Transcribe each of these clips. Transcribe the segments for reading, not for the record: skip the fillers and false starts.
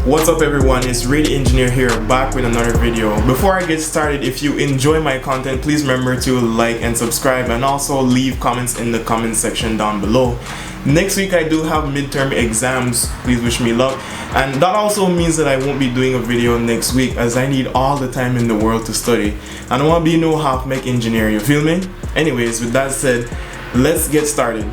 What's up everyone, it's Radio Engineer here, back with another video. Before I get started, if you enjoy my content, please remember to like and subscribe and also leave comments in the comment section down below. Next week I do have midterm exams, please wish me luck. And that also means that I won't be doing a video next week as I need all the time in the world to study. I don't want to be no half-mech engineer, you feel me? Anyways, with that said, let's get started.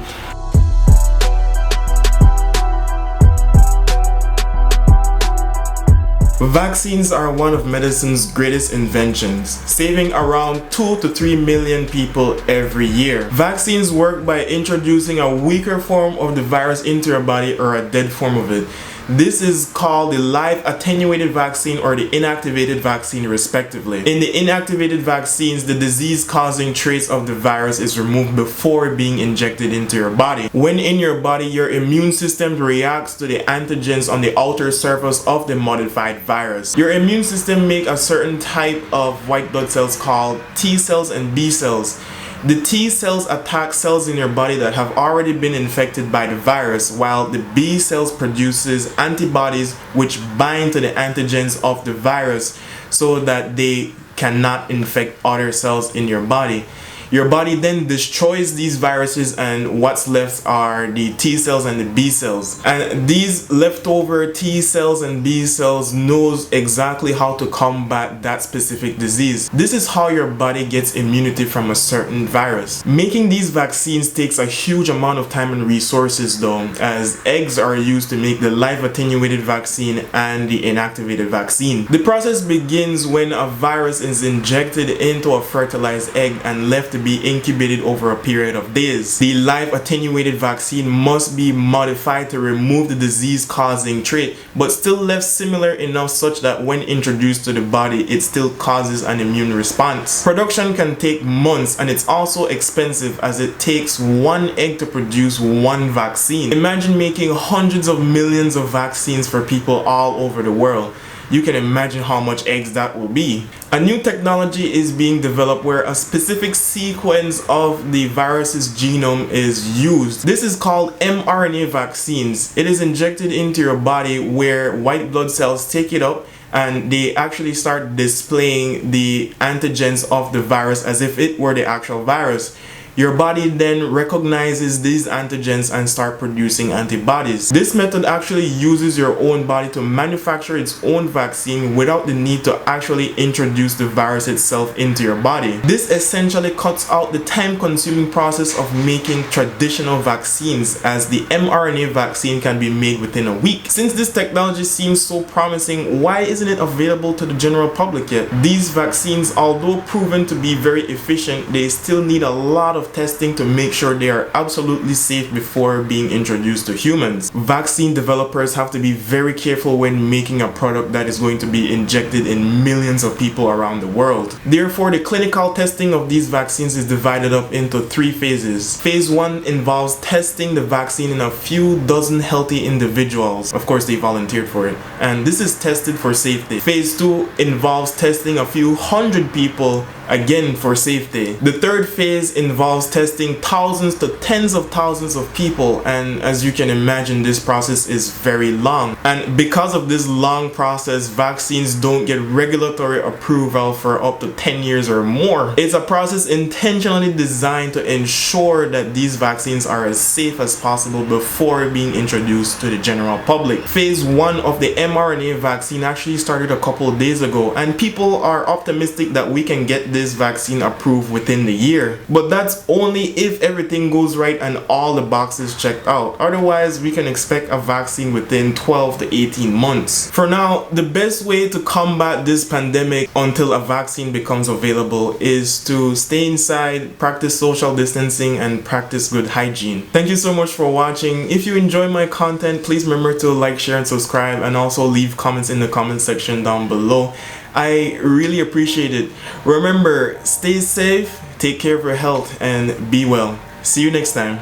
Vaccines are one of medicine's greatest inventions, saving around 2 to 3 million people every year. Vaccines work by introducing a weaker form of the virus into your body or a dead form of it. This is called the live attenuated vaccine or the inactivated vaccine respectively. In the inactivated vaccines, the disease-causing trace of the virus is removed before being injected into your body. When in your body, your immune system reacts to the antigens on the outer surface of the modified virus. Your immune system makes a certain type of white blood cells called T cells and B cells. The T cells attack cells in your body that have already been infected by the virus, while the B cells produces antibodies which bind to the antigens of the virus so that they cannot infect other cells in your body. Your body then destroys these viruses and what's left are the T cells and the B cells. And these leftover T cells and B cells knows exactly how to combat that specific disease. This is how your body gets immunity from a certain virus. Making these vaccines takes a huge amount of time and resources though, as eggs are used to make the live attenuated vaccine and the inactivated vaccine. The process begins when a virus is injected into a fertilized egg and left to be incubated over a period of days. The live attenuated vaccine must be modified to remove the disease-causing trait, but still left similar enough such that when introduced to the body, it still causes an immune response. Production can take months and it's also expensive as it takes one egg to produce one vaccine. Imagine making hundreds of millions of vaccines for people all over the world. You can imagine how much eggs that will be. A new technology is being developed where a specific sequence of the virus's genome is used. This is called mRNA vaccines. It is injected into your body where white blood cells take it up and they actually start displaying the antigens of the virus as if it were the actual virus. Your body then recognizes these antigens and start producing antibodies. This method actually uses your own body to manufacture its own vaccine without the need to actually introduce the virus itself into your body. This essentially cuts out the time-consuming process of making traditional vaccines, as the mRNA vaccine can be made within a week. Since this technology seems so promising, why isn't it available to the general public yet? These vaccines, although proven to be very efficient, they still need a lot of testing to make sure they are absolutely safe before being introduced to humans. Vaccine developers have to be very careful when making a product that is going to be injected in millions of people around the world. Therefore, the clinical testing of these vaccines is divided up into 3 phases. Phase 1 involves testing the vaccine in a few dozen healthy individuals. Of course, they volunteered for it. And this is tested for safety. Phase 2 involves testing a few hundred people, again for safety. The third phase involves testing thousands to tens of thousands of people, and as you can imagine, this process is very long. And because of this long process, vaccines don't get regulatory approval for up to 10 years or more. It's a process intentionally designed to ensure that these vaccines are as safe as possible before being introduced to the general public. Phase 1 of the mRNA vaccine actually started a couple of days ago, and people are optimistic that we can get this vaccine approved within the year. But that's only if everything goes right and all the boxes checked out. Otherwise, we can expect a vaccine within 12 to 18 months. For now, the best way to combat this pandemic until a vaccine becomes available is to stay inside, practice social distancing, and practice good hygiene. Thank you so much for watching. If you enjoy my content, please remember to like, share, and subscribe, and also leave comments in the comment section down below. I really appreciate it. Remember, stay safe, take care of your health, and be well. See you next time.